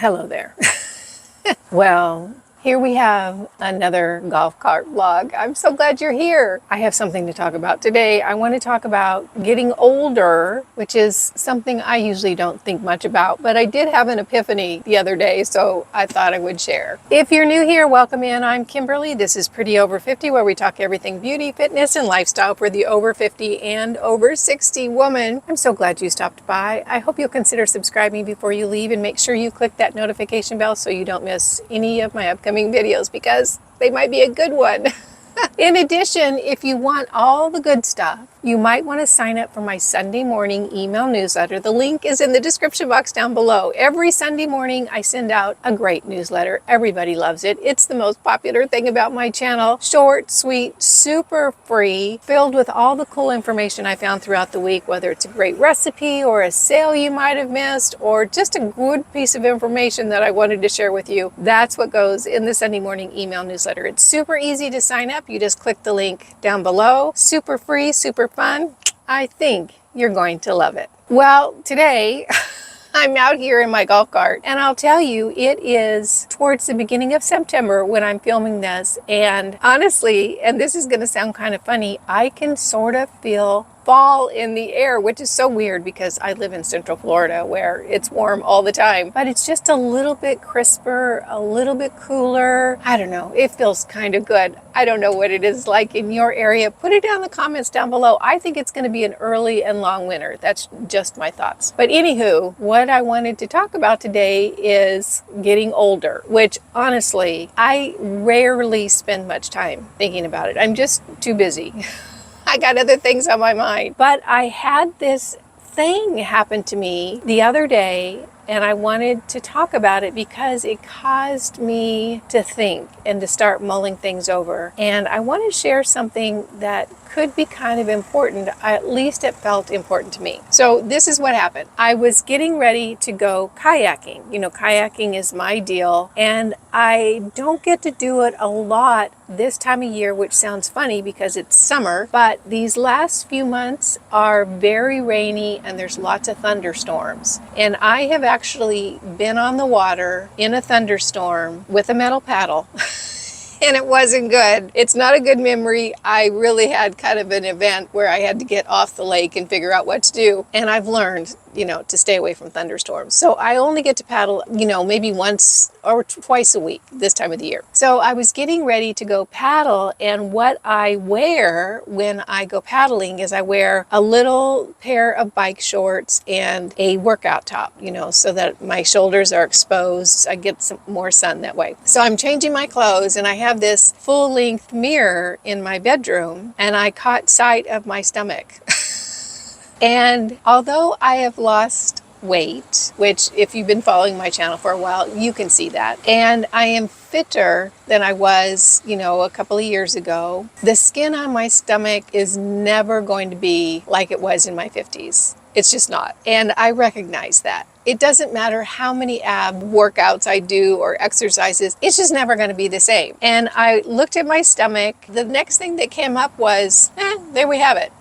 Hello there. Well, here we have another golf cart vlog. I'm so glad you're here. I have something to talk about today. I want to talk about getting older, which is something I usually don't think much about, but I did have an epiphany the other day, so I thought I would share. If you're new here, welcome in. I'm Kimberly. This is Pretty Over 50, where we talk everything beauty, fitness, and lifestyle for the over 50 and over 60 woman. I'm so glad you stopped by. I hope you'll consider subscribing before you leave and make sure you click that notification bell so you don't miss any of my upcoming videos, because they might be a good one. In addition, if you want all the good stuff, you might want to sign up for my Sunday morning email newsletter. The link is in the description box down below. Every Sunday morning, I send out a great newsletter. Everybody loves it. It's the most popular thing about my channel. Short, sweet, super free, filled with all the cool information I found throughout the week, whether it's a great recipe or a sale you might have missed, or just a good piece of information that I wanted to share with you. That's what goes in the Sunday morning email newsletter. It's super easy to sign up. You just click the link down below. Super free, super fun. I think you're going to love it. Well, today I'm out here in my golf cart, and I'll tell you, it is towards the beginning of September when I'm filming this, and honestly, and this is going to sound kind of funny, I can sort of feel fall in the air, which is so weird because I live in Central Florida where it's warm all the time, but it's just a little bit crisper, a little bit cooler. I don't know, it feels kind of good. I don't know what it is like in your area. Put it down in the comments down below. I think it's going to be an early and long winter. That's just my thoughts. But anywho, what I wanted to talk about today is getting older, which honestly, I rarely spend much time thinking about it. I'm just too busy. I got other things on my mind. But I had this thing happen to me the other day, and I wanted to talk about it because it caused me to think and to start mulling things over. And I want to share something that could be kind of important. At least it felt important to me. So this is what happened. I was getting ready to go kayaking. You know, kayaking is my deal, and I don't get to do it a lot this time of year, which sounds funny because it's summer, but these last few months are very rainy and there's lots of thunderstorms. And I have actually been on the water in a thunderstorm with a metal paddle. And it wasn't good. It's not a good memory. I really had kind of an event where I had to get off the lake and figure out what to do. And I've learned, you know, to stay away from thunderstorms. So I only get to paddle, you know, maybe once or twice a week this time of the year. So I was getting ready to go paddle, and what I wear when I go paddling is I wear a little pair of bike shorts and a workout top, you know, so that my shoulders are exposed. I get some more sun that way. So I'm changing my clothes, and I have this full-length mirror in my bedroom, and I caught sight of my stomach. And although I have lost weight, which if you've been following my channel for a while, you can see that, and I am fitter than I was, you know, a couple of years ago, the skin on my stomach is never going to be like it was in my 50s. It's just not. And I recognize that. It doesn't matter how many ab workouts I do or exercises, it's just never going to be the same. And I looked at my stomach. The next thing that came up was, there we have it.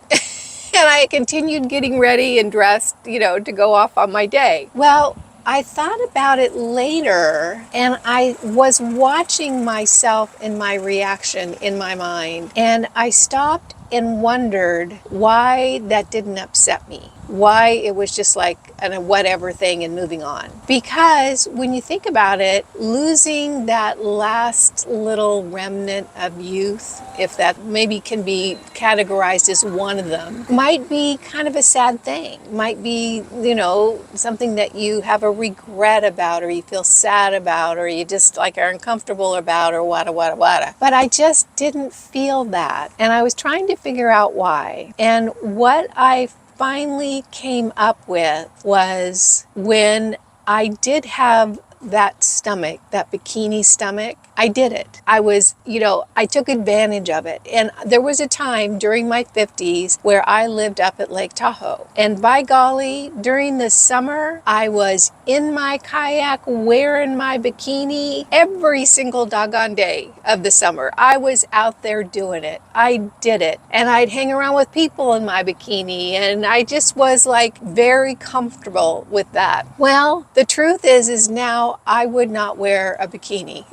And I continued getting ready and dressed, you know, to go off on my day. Well, I thought about it later, and I was watching myself and my reaction in my mind, and I stopped and wondered why that didn't upset me, why it was just like a whatever thing and moving on. Because when you think about it, losing that last little remnant of youth, if that maybe can be categorized as one of them, might be kind of a sad thing, might be, you know, something that you have a regret about, or you feel sad about, or you just like are uncomfortable about, or wada. But I just didn't feel that, and I was trying to figure out why. And what I finally came up with was when I did have that stomach, that bikini stomach, I did it. I was, I took advantage of it. And there was a time during my 50s where I lived up at Lake Tahoe. And by golly, during the summer, I was in my kayak wearing my bikini every single doggone day of the summer. I was out there doing it. I did it. And I'd hang around with people in my bikini. And I just was like very comfortable with that. Well, the truth is now now I would not wear a bikini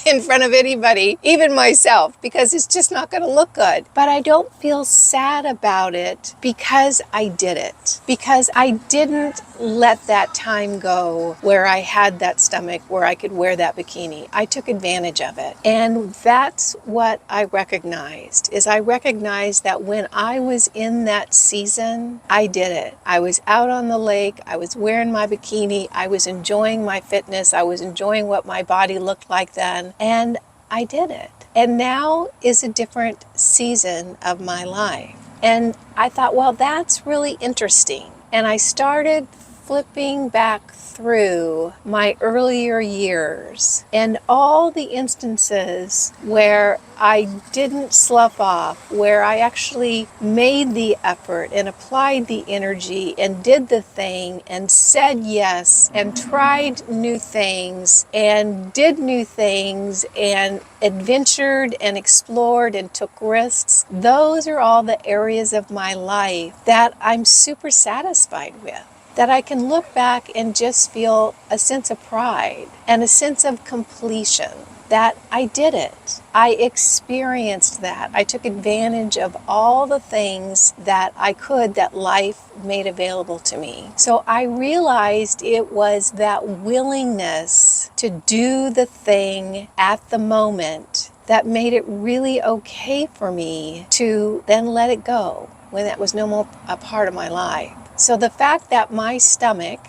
in front of anybody, even myself, because it's just not going to look good. But I don't feel sad about it because I did it. Because I didn't let that time go where I had that stomach, where I could wear that bikini. I took advantage of it. And that's what I recognized, is I recognized that when I was in that season, I did it. I was out on the lake, I was wearing my bikini, I was enjoying my fitness, I was enjoying what my body looked like then, and I did it. And now is a different season of my life. And I thought, well, that's really interesting. And I started flipping back through my earlier years and all the instances where I didn't slough off, where I actually made the effort and applied the energy and did the thing and said yes and tried new things and did new things and adventured and explored and took risks. Those are all the areas of my life that I'm super satisfied with. That I can look back and just feel a sense of pride and a sense of completion, that I did it. I experienced that. I took advantage of all the things that I could, that life made available to me. So I realized it was that willingness to do the thing at the moment that made it really okay for me to then let it go when that was no more a part of my life. So the fact that my stomach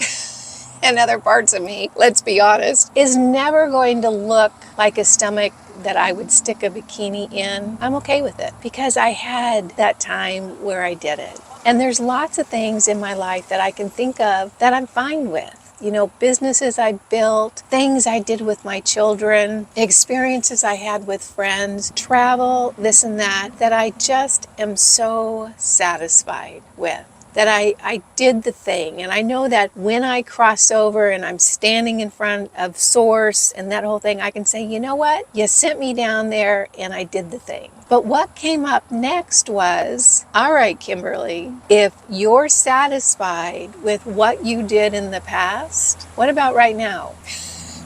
and other parts of me, let's be honest, is never going to look like a stomach that I would stick a bikini in, I'm okay with it because I had that time where I did it. And there's lots of things in my life that I can think of that I'm fine with. You know, businesses I built, things I did with my children, experiences I had with friends, travel, this and that I just am so satisfied with. That I did the thing. And I know that when I cross over and I'm standing in front of Source and that whole thing, I can say, you know what? You sent me down there and I did the thing. But what came up next was, all right, Kimberly, if you're satisfied with what you did in the past, what about right now?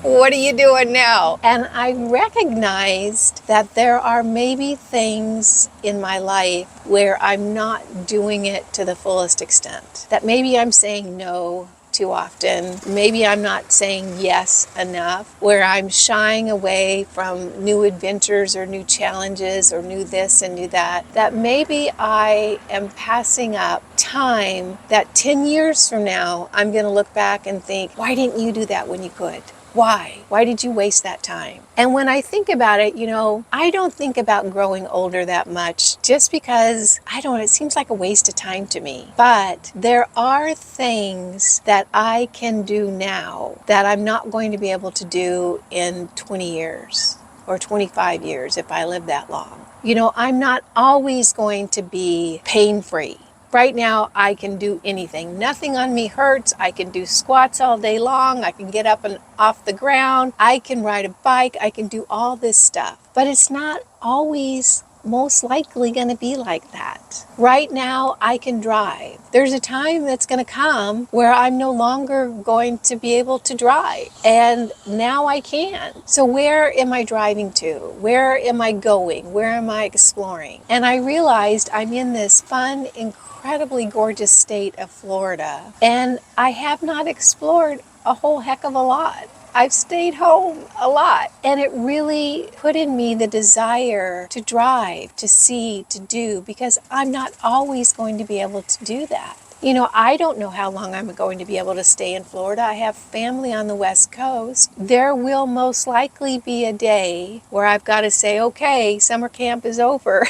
What are you doing now? And I recognized that there are maybe things in my life where I'm not doing it to the fullest extent. That maybe I'm saying no too often. Maybe I'm not saying yes enough, where I'm shying away from new adventures or new challenges or new this and new that. That maybe I am passing up time that 10 years from now, I'm going to look back and think, why didn't you do that when you could? Why? Why did you waste that time? And when I think about it, you know, I don't think about growing older that much just because, it seems like a waste of time to me. But there are things that I can do now that I'm not going to be able to do in 20 years or 25 years if I live that long. You know, I'm not always going to be pain-free. Right now, I can do anything. Nothing on me hurts. I can do squats all day long. I can get up and off the ground. I can ride a bike. I can do all this stuff. But it's not always most likely going to be like that. Right now, I can drive. There's a time that's going to come where I'm no longer going to be able to drive. And now I can. So where am I driving to? Where am I going? Where am I exploring? And I realized I'm in this fun, incredibly gorgeous state of Florida. And I have not explored a whole heck of a lot. I've stayed home a lot, and it really put in me the desire to drive, to see, to do, because I'm not always going to be able to do that. You know, I don't know how long I'm going to be able to stay in Florida. I have family on the West Coast. There will most likely be a day where I've got to say, okay, summer camp is over.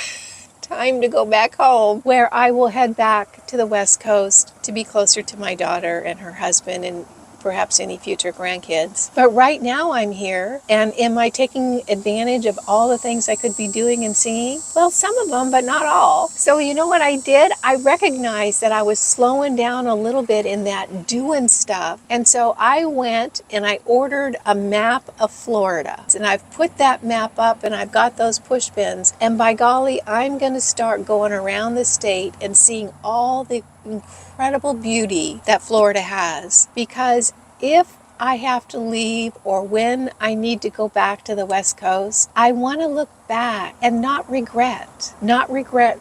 Time to go back home, where I will head back to the West Coast to be closer to my daughter and her husband and perhaps any future grandkids. But right now I'm here, and am I taking advantage of all the things I could be doing and seeing? Well, some of them, but not all. So you know what I did? I recognized that I was slowing down a little bit in that doing stuff. And so I went and I ordered a map of Florida. And I've put that map up and I've got those push pins. And by golly, I'm going to start going around the state and seeing all the incredible beauty that Florida has, because if I have to leave or when I need to go back to the West Coast, I want to look back and not regret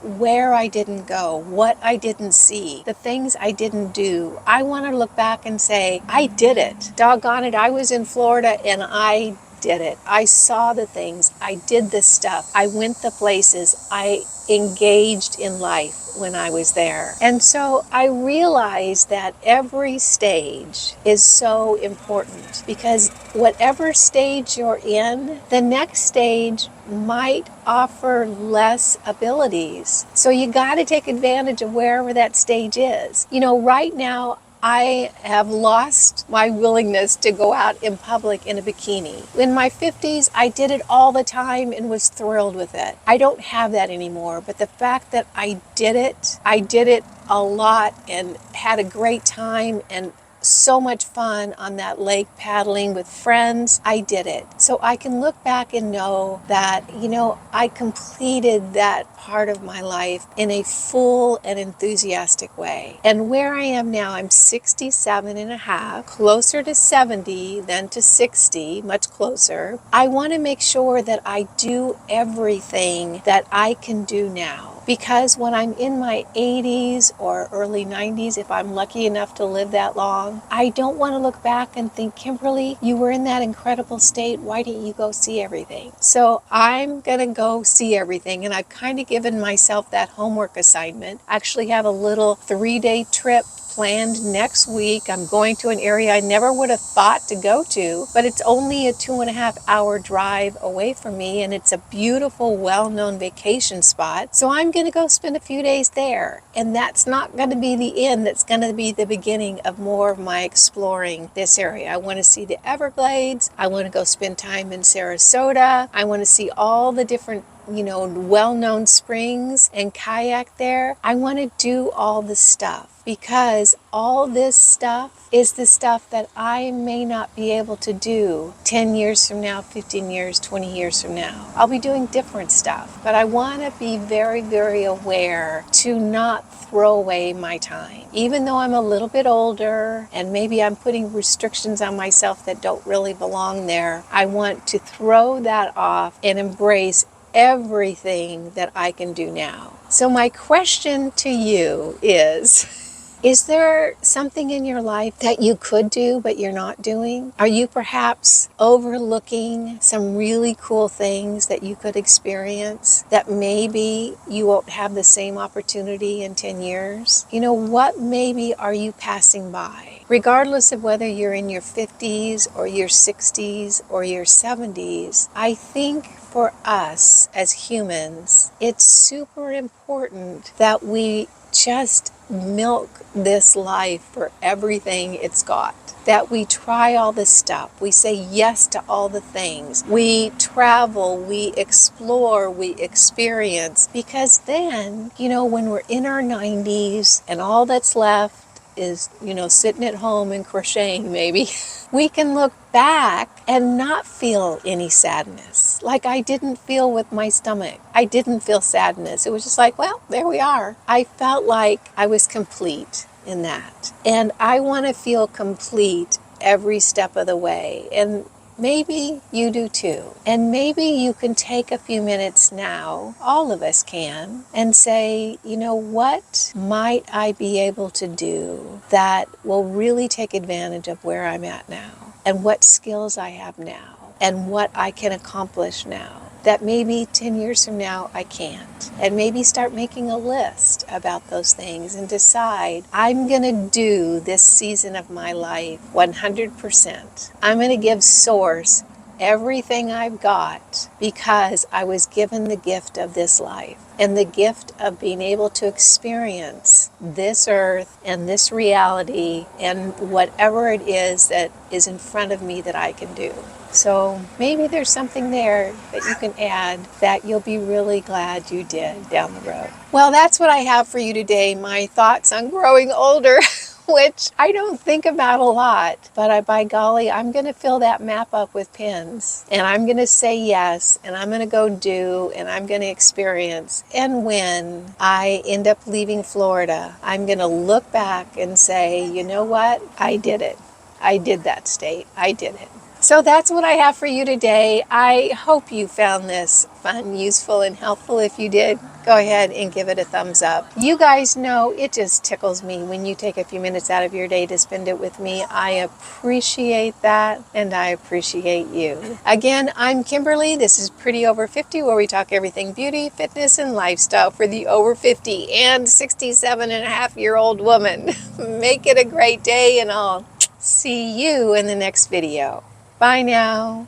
where I didn't go, what I didn't see, the things I didn't do. I want to look back and say, I did it. Doggone it, I was in Florida and I did it. I saw the things. I did this stuff. I went the places. I engaged in life when I was there. And so I realized that every stage is so important because whatever stage you're in, the next stage might offer less abilities. So you got to take advantage of wherever that stage is. You know, right now, I have lost my willingness to go out in public in a bikini. In my 50s, I did it all the time and was thrilled with it. I don't have that anymore, but the fact that I did it a lot and had a great time and so much fun on that lake paddling with friends. I did it. So I can look back and know that, you know, I completed that part of my life in a full and enthusiastic way. And where I am now, I'm 67 and a half, closer to 70 than to 60, much closer. I want to make sure that I do everything that I can do now. Because when I'm in my 80s or early 90s, if I'm lucky enough to live that long, I don't want to look back and think, Kimberly, you were in that incredible state. Why didn't you go see everything? So I'm going to go see everything. And I've kind of given myself that homework assignment. I actually have a little 3-day trip planned next week. I'm going to an area I never would have thought to go to, but it's only a 2.5-hour drive away from me, and it's a beautiful, well-known vacation spot. So I'm going to go spend a few days there, and that's not going to be the end. That's going to be the beginning of more of my exploring this area. I want to see the Everglades. I want to go spend time in Sarasota. I want to see all the different well-known springs and kayak there. I want to do all the stuff because all this stuff is the stuff that I may not be able to do 10 years from now, 15 years, 20 years from now. I'll be doing different stuff, but I want to be very, very aware to not throw away my time. Even though I'm a little bit older and maybe I'm putting restrictions on myself that don't really belong there, I want to throw that off and embrace everything that I can do now. So my question to you is there something in your life that you could do but you're not doing? Are you perhaps overlooking some really cool things that you could experience that maybe you won't have the same opportunity in 10 years? You know, what maybe are you passing by? Regardless of whether you're in your 50s or your 60s or your 70s, I think for us as humans, it's super important that we just milk this life for everything it's got. That we try all this stuff. We say yes to all the things. We travel, we explore, we experience. Because then, when we're in our 90s and all that's left is, sitting at home and crocheting maybe, we can look back and not feel any sadness. Like I didn't feel with my stomach. I didn't feel sadness. It was just like, well, there we are. I felt like I was complete in that. And I want to feel complete every step of the way. And maybe you do too. And maybe you can take a few minutes now, all of us can, and say, what might I be able to do that will really take advantage of where I'm at now, and what skills I have now, and what I can accomplish now that maybe 10 years from now I can't. And maybe start making a list about those things and decide, I'm going to do this season of my life 100%. I'm going to give Source everything I've got because I was given the gift of this life and the gift of being able to experience this earth and this reality and whatever it is that is in front of me that I can do. So maybe there's something there that you can add that you'll be really glad you did down the road. Well, that's what I have for you today, my thoughts on growing older, which I don't think about a lot, but by golly, I'm going to fill that map up with pins, and I'm going to say yes, and I'm going to go do, and I'm going to experience. And when I end up leaving Florida, I'm going to look back and say, you know what? I did it. I did that state. I did it. So that's what I have for you today. I hope you found this fun, useful, and helpful. If you did, go ahead and give it a thumbs up. You guys know it just tickles me when you take a few minutes out of your day to spend it with me. I appreciate that, and I appreciate you. Again, I'm Kimberly. This is Pretty Over 50, where we talk everything beauty, fitness, and lifestyle for the over 50 and 67-and-a-half-year-old woman. Make it a great day, and I'll see you in the next video. Bye now.